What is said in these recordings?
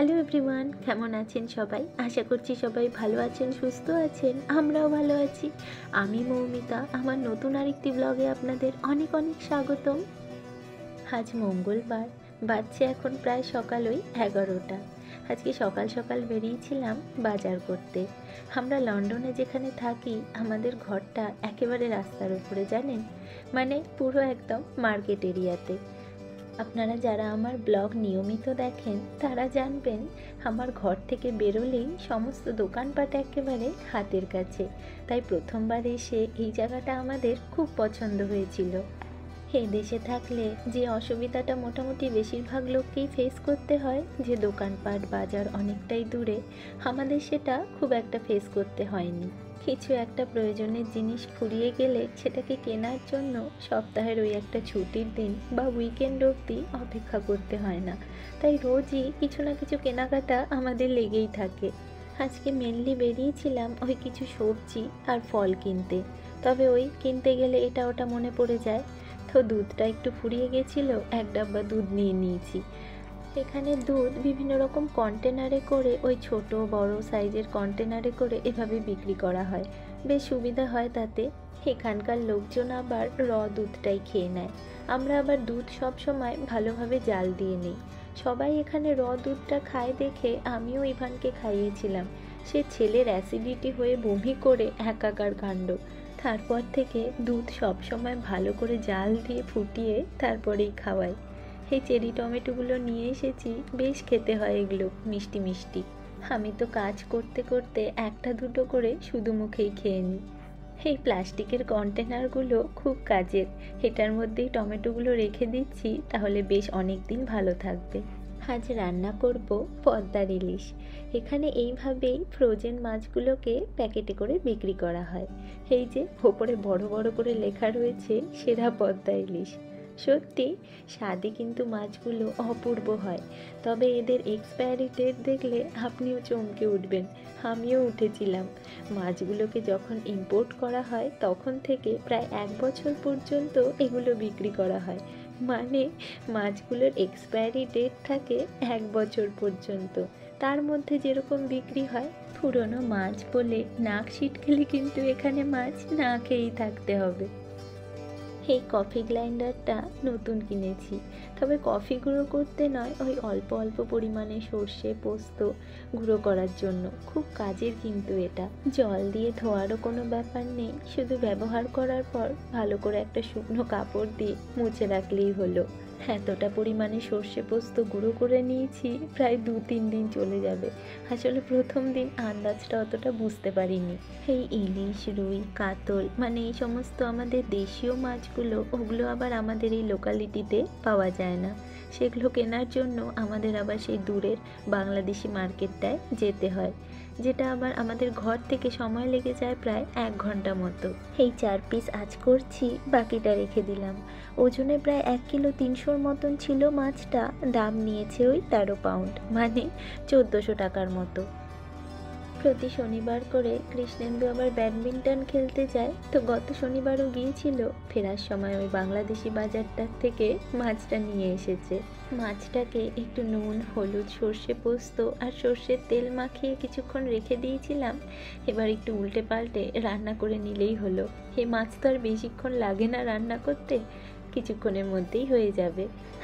Hello everyone, কেমন আছেন সবাই? আশা করছি সবাই ভালো আছেন, সুস্থ আছেন। আমরাও ভালো আছি। আমি মৌমিতা। আমার নতুন আরেকটি ব্লগে আপনাদের অনেক অনেক স্বাগতম। আজ মঙ্গলবার, বাজছে এখন প্রায় সকাল 11টা। আজকে সকাল সকাল বেরিয়েছিলাম বাজার করতে। আমরা লন্ডনে যেখানে থাকি, আমাদের ঘরটা একেবারে রাস্তার উপরে, জানেন, মানে পুরো একদম মার্কেট এরিয়াতে। আপনারা যারা আমার ব্লগ নিয়মিত দেখেন তারা জানবেন, আমার ঘর থেকে বেরোলেই সমস্ত দোকানপাট একেবারে হাতের কাছে। তাই প্রথমবার এসে এই জায়গাটা আমাদের খুব পছন্দ হয়েছিল। এই দেশে থাকলে যে অসুবিধাটা মোটামুটি বেশিরভাগ লোককেই ফেস করতে হয়, যে দোকানপাট বাজার অনেকটাই দূরে, আমাদের সেটা খুব একটা ফেস করতে হয়নি। কিছু একটা প্রয়োজনের জিনিস ফুরিয়ে গেলে সেটাকে কেনার জন্য সপ্তাহের ওই একটা ছুটির দিন বা উইকেন্ড অবধি অপেক্ষা করতে হয় না। তাই রোজই কিছু না কিছু কেনাকাটা আমাদের লেগেই থাকে। আজকে মেনলি বেরিয়েছিলাম ওই কিছু সবজি আর ফল কিনতে। তবে ওই কিনতে গেলে এটা ওটা মনে পড়ে যায়, তো দুধটা একটু ফুরিয়ে গেছিলো, এক ডাব্বা দুধ নিয়ে নিয়েছি। এখানে দুধ বিভিন্ন রকম কন্টেনারে করে, ওই ছোট বড় সাইজের কন্টেনারে করে এভাবে বিক্রি করা হয়। বেশ সুবিধা হয় তাতে। এখানকার লোকজন আবার দুধটাই খেয়ে নেয়। আমরা আবার দুধ সব সময় ভালোভাবে জাল দিয়ে নিই। সবাই এখানে দুধটা খায় দেখে আমিও ইভানকে খাইয়েছিলাম। সে ছেলের অ্যাসিডিটি হয়ে বমি করে একাকার কাণ্ড। তারপর থেকে দুধ সব সময় ভালো করে জাল দিয়ে ফুটিয়ে তারপরেই খাওয়াই। এই চেরি টমেটোগুলো নিয়ে এসেছি, বেশ খেতে হয় এগুলো, মিষ্টি মিষ্টি। আমি তো কাজ করতে করতে একটা দুটো করে শুধু মুখেই খেয়ে নিই। এই প্লাস্টিকের কন্টেনারগুলো খুব কাজের। এটার মধ্যেই টমেটোগুলো রেখে দিচ্ছি, তাহলে বেশ অনেক দিন ভালো থাকবে। আজ রান্না করব পদ্মার ইলিশ। এখানে এইভাবেই ফ্রোজেন মাছগুলোকে প্যাকেটে করে বিক্রি করা হয়। এই যে ওপরে বড় বড় করে লেখা রয়েছে সেরা পদ্মা ইলিশ। সত্যি স্বাদে কিন্তু মাছগুলো অপূর্ব হয়। তবে এদের এক্সপায়ারি ডেট দেখলে আপনিও চমকে উঠবেন। আমিও উঠেছিলাম। মাছগুলোকে যখন ইম্পোর্ট করা হয় তখন থেকে প্রায় 1 বছর পর্যন্ত এগুলো বিক্রি করা হয়। মানে মাছগুলোর এক্সপায়ারি ডেট থাকে 1 বছর পর্যন্ত। তার মধ্যে যেরকম বিক্রি হয়, পুরনো মাছ বলে নাক ছিটকেলে কিন্তু এখানে মাছ না খেয়েই থাকতে হবে। এই কফি গ্রাইন্ডারটা নতুন কিনেছি। তবে কফি গুঁড়ো করতে নয়, ওই অল্প অল্প পরিমাণে সর্ষে পোস্ত গুঁড়ো করার জন্য। খুব কাজের কিন্তু এটা। জল দিয়ে ধোয়ারও কোনো ব্যাপার নেই, শুধু ব্যবহার করার পর ভালো করে একটা শুকনো কাপড় দিয়ে মুছে রাখলেই হলো। এতটা পরিমাণে সর্ষে পোস্ত গুঁড়ো করে নিয়েছি, প্রায় 2-3 দিন চলে যাবে। আসলে প্রথম দিন আন্দাজটা অতটা বুঝতে পারিনি। এই ইলিশ, রুই, কাতল, মানে এই সমস্ত আমাদের দেশীয় মাছগুলো, ওগুলো আবার আমাদের এই লোকালিটিতে পাওয়া যায় না। সেগুলো কেনার জন্য আমাদের আবার সেই দূরের বাংলাদেশি মার্কেটটায় যেতে হয়, যেটা আবার আমাদের ঘর থেকে সময় লেগে যায় প্রায় 1 ঘন্টা মতো। এই 4 পিস আজ করছি, বাকিটা রেখে দিলাম। ওজনে প্রায় 1 কিলো 300 মতন ছিল মাছটা। দাম নিয়েছে ওই 13 পাউন্ড, মানে 1400 টাকার মতো। প্রতি শনিবার করে কৃষ্ণেন্দু আবার ব্যাডমিন্টন খেলতে যায়, তো গত শনিবারও গিয়েছিল। ফেরার সময় ওই বাংলাদেশি বাজারটার থেকে মাছটা নিয়ে এসেছে। মাছটাকে একটু নুন, হলুদ, সর্ষে পোস্ত আর সর্ষের তেল মাখিয়ে কিছুক্ষণ রেখে দিয়েছিলাম। এবার একটু উল্টে পাল্টে রান্না করে নিলেই হলো। এই মাছ তো আর বেশিক্ষণ লাগে না রান্না করতে, কিছুক্ষণের মধ্যেই হয়ে যাবে।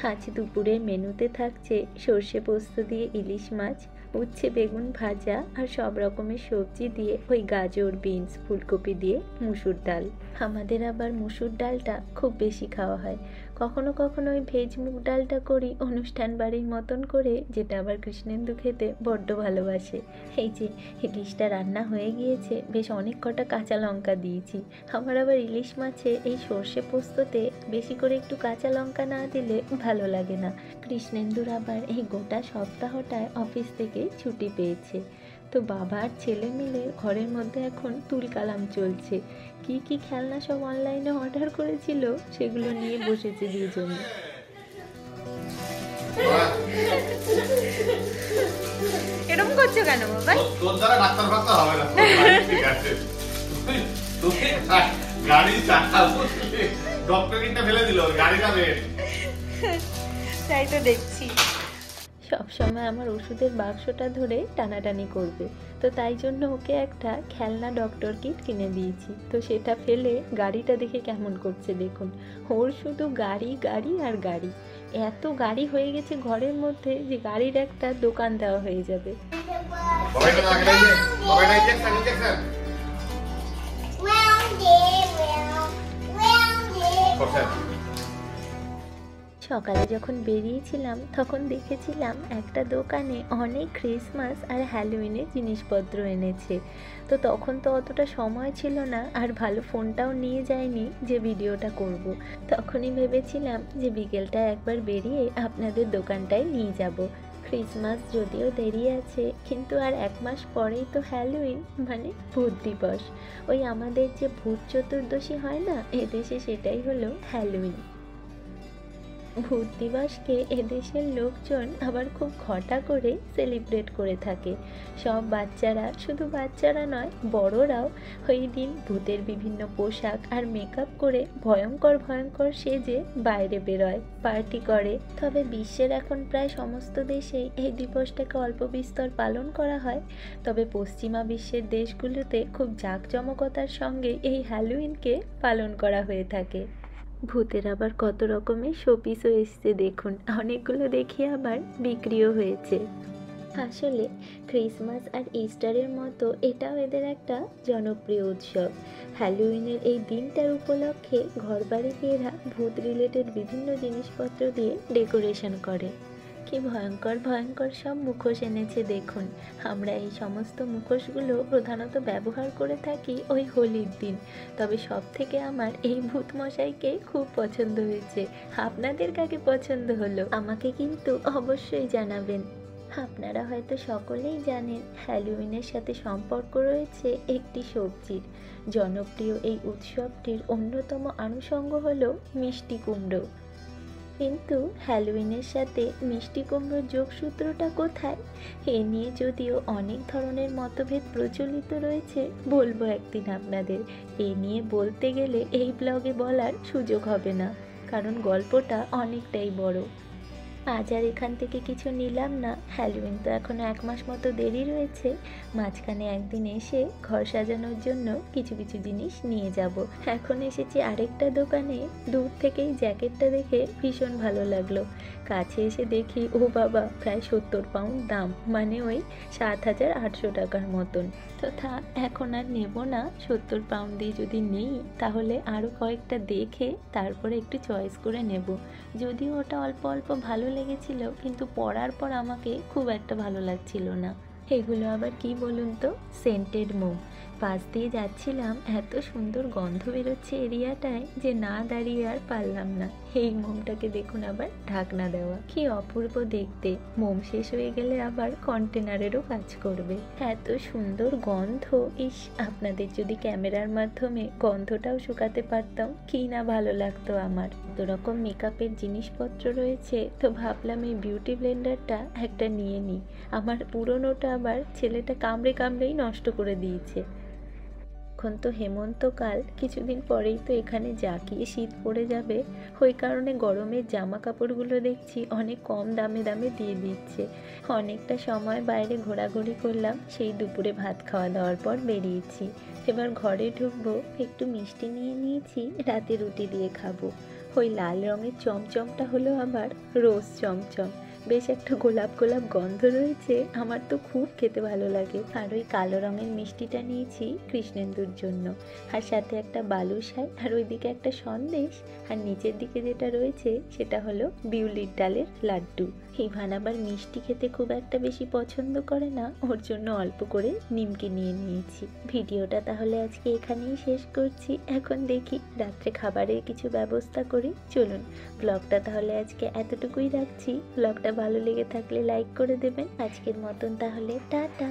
আজ দুপুরের মেনুতে থাকছে সর্ষে পোস্ত দিয়ে ইলিশ মাছ, উচ্ছে বেগুন ভাজা আর সব রকমের সবজি দিয়ে ওই গাজর, বিনস, ফুলকপি দিয়ে মুসুর ডাল। আমাদের আবার মুসুর ডালটা খুব বেশি খাওয়া হয়। কখনো কখনো ওই ভেজ মুগ ডালটা করি অনুষ্ঠান বাড়ির মতন করে, যেটা আবার কৃষ্ণেন্দু খেতে বড্ড ভালোবাসে। এই যে ইলিশটা রান্না হয়ে গিয়েছে, বেশ অনেক কটা কাঁচা লঙ্কা দিয়েছি। আমার আবার ইলিশ মাছে এই সর্ষে পোস্ততে বেশি করে একটু কাঁচা লঙ্কা না দিলে ভালো লাগে না। কৃষ্ণেন্দুর আবার এই গোটা সপ্তাহটায় অফিস থেকে ছুটি পেয়েছে, তো বাবা আর ছেলে মিলে ঘরের মধ্যে এখন তুলকালাম চলছে। কি কি খেলনা সব অনলাইনে অর্ডার করেছিল, সেগুলো নিয়ে বসেছে দুজনে। এরকম করছো কেন বাবা? তোর দ্বারা ডাক্তার ফাক্তার হবে না, ঠিক আছে? তোকে গাড়ি চাকা বসলে ডক্টর কিনতে ফেলে দিল, গাড়িটা বের। তাই তো দেখছি। সবসময় আমার ওষুধের বাক্সটা ধরে টানাটানি করবে। তো তাই জন্য ওকে একটা খেলনা ডক্টর কিট কিনে দিয়েছি। তো সেটা ফেলে গাড়িটা দেখে কেমন করছে দেখুন। ওর শুধু গাড়ি গাড়ি আর গাড়ি, এত গাড়ি হয়ে গেছে ঘরের মধ্যে যে গাড়ির একটা দোকান দেওয়া হয়ে যাবে। সকালে যখন বেরিয়েছিলাম তখন দেখেছিলাম একটা দোকানে অনেক ক্রিসমাস আর হ্যালোউইনের জিনিসপত্র এনেছে। তো তখন তো অতটা সময় ছিল না আর ভালো ফোনটাও নিয়ে যায়নি যে ভিডিওটা করব। তখনই ভেবেছিলাম যে বিকেলটা একবার বেরিয়ে আপনাদের দোকানটায় নিয়ে যাব। ক্রিসমাস যদিও দেরি আছে, কিন্তু আর 1 মাস পরেই তো হ্যালোউইন, মানে ভূত দিবস। ওই আমাদের যে ভূত চতুর্দশী হয় না, এদেশে সেটাই হলো হ্যালোউইন। ভূত দিবসকে এদেশের লোকজন আবার খুব ঘটা করে সেলিব্রেট করে থাকে। সব বাচ্চারা, শুধু বাচ্চারা নয় বড়রাও ওই দিন ভূতের বিভিন্ন পোশাক আর মেকআপ করে ভয়ঙ্কর ভয়ঙ্কর সেজে বাইরে বেরোয়, পার্টি করে। তবে বিশ্বের এখন প্রায় সমস্ত দেশেই এই দিবসটাকে অল্প বিস্তর পালন করা হয়। তবে পশ্চিমা বিশ্বের দেশগুলোতে খুব জাঁকজমকতার সঙ্গে এই হ্যালোউইনকে পালন করা হয়ে থাকে। ভূতের আবার কত রকমের শোপিসও এসছে দেখুন, অনেকগুলো দেখি আবার বিক্রিও হয়েছে। আসলে ক্রিসমাস আর ইস্টারের মতো এটাও এদের একটা জনপ্রিয় উৎসব। হ্যালোউইনের এই দিনটার উপলক্ষে ঘরবাড়িতে এরা ভূত রিলেটেড বিভিন্ন জিনিসপত্র দিয়ে ডেকোরেশন করে। কি ভয়ঙ্কর ভয়ঙ্কর সব মুখোশ এনেছে দেখুন। আমরা এই সমস্ত মুখোশগুলো প্রধানত ব্যবহার করে থাকি ওই হোলির দিন। তবে সব থেকে আমার এই ভূত মশাইকে খুব পছন্দ হয়েছে। আপনাদের কাকে পছন্দ হলো আমাকে কিন্তু অবশ্যই জানাবেন। আপনারা হয়তো সকলেই জানেন হ্যালোউইনের সাথে সম্পর্ক রয়েছে একটি সবজির। জনপ্রিয় এই উৎসবটির অন্যতম আনুষঙ্গ হলো মিষ্টি কুমড়ো। কিন্তু হ্যালোউইনের সাথে মিষ্টি কুমড়োর যোগসূত্রটা কোথায়, এ নিয়ে যদিও অনেক ধরনের মতভেদ প্রচলিত রয়েছে, বলবো একদিন আপনাদের। এ নিয়ে বলতে গেলে এই ব্লগে বলার সুযোগ হবে না, কারণ গল্পটা অনেকটাই বড়। আজ আর এখান থেকে কিছু নিলাম না, হ্যালোউইন তো এখনো 1 মাস মতো দেরি রয়েছে। মাঝখানে একদিন এসে ঘর সাজানোর জন্য কিছু কিছু জিনিস নিয়ে যাব। এখন এসেছি আরেকটা দোকানে, দূর থেকেই জ্যাকেটটা দেখে ভীষণ ভালো লাগলো। কাছে এসে দেখি ও বাবা, প্রায় 70 পাউন্ড দাম, মানে ওই 7,800 টাকার মতন। তো থাক, এখন আর নেব না। 70 পাউন্ড দিয়ে যদি নেই তাহলে আরও কয়েকটা দেখে তারপরে একটু চয়েস করে নেব। যদিও ওটা অল্প অল্প ভালো লেগেছিল, কিন্তু পরার পর আমাকে খুব একটা ভালো লাগছিল না। এগুলো আবার কি বলুন তো, সেন্টেড মোম। পাশ দিয়ে যাচ্ছিলাম, এত সুন্দর গন্ধ বেরোচ্ছে এরিয়াটায় যে না দাঁড়িয়ে আর পারলাম না। এই মোমটাকে দেখুন আবার ঢাকনা দেওয়া, কি অপূর্ব দেখতে। মোম শেষ হয়ে গেলে আবার কন্টেনারেরও কাজ করবে। এত সুন্দর গন্ধ, ইস, আপনাদের যদি ক্যামেরার মাধ্যমে গন্ধটাও শুকাতে পারতাম, কি না ভালো লাগতো আমার। তো রকম মেকআপের জিনিসপত্র রয়েছে, তো ভাবলাম এই বিউটি ব্লেন্ডারটা একটা নিয়ে নিই। আমার পুরোনোটা আবার ছেলেটা কামড়ে কামড়েই নষ্ট করে দিয়েছে। এখন তো হেমন্তকাল, কিছুদিন পরেই তো এখানে জাঁকিয়ে শীত পড়ে যাবে। ওই কারণে গরমের জামা কাপড়গুলো দেখছি অনেক কম দামে দামে দিয়ে দিচ্ছে। অনেকটা সময় বাইরে ঘোরাঘুরি করলাম, সেই দুপুরে ভাত খাওয়া দাওয়ার পর বেরিয়েছি। এবার ঘরে ঢুকবো, একটু মিষ্টি নিয়ে নিয়েছি, রাতে রুটি দিয়ে খাবো। ওই লাল রঙের চমচমটা হলো আবার রোজ চমচম, বেশ একটা গোলাপ গোলাপ গন্ধ রয়েছে, আমার তো খুব খেতে ভালো লাগে। আর ওই কালো রঙের মিষ্টিটা নিয়েছি কৃষ্ণেন্দুর জন্য, আর সাথে একটা বালুশাই, আর ওইদিকে একটা সন্দেশ, আর নিচের দিকে যেটা রয়েছে সেটা হলো বিউলির ডালের লাড্ডু। ইভান আবার মিষ্টি খেতে খুব একটা বেশি পছন্দ করে না, ওর জন্য অল্প করে নিমকি নিয়ে নিয়েছি। ভিডিওটা তাহলে আজকে এখানেই শেষ করছি। এখন দেখি রাত্রে খাবারের কিছু ব্যবস্থা করি। চলুন, ব্লগটা তাহলে আজকে এতটুকুই রাখছি। ব্লগটা ভালো লেগে থাকলে লাইক করে দেবেন। আজকের মতন তাহলে টাটা।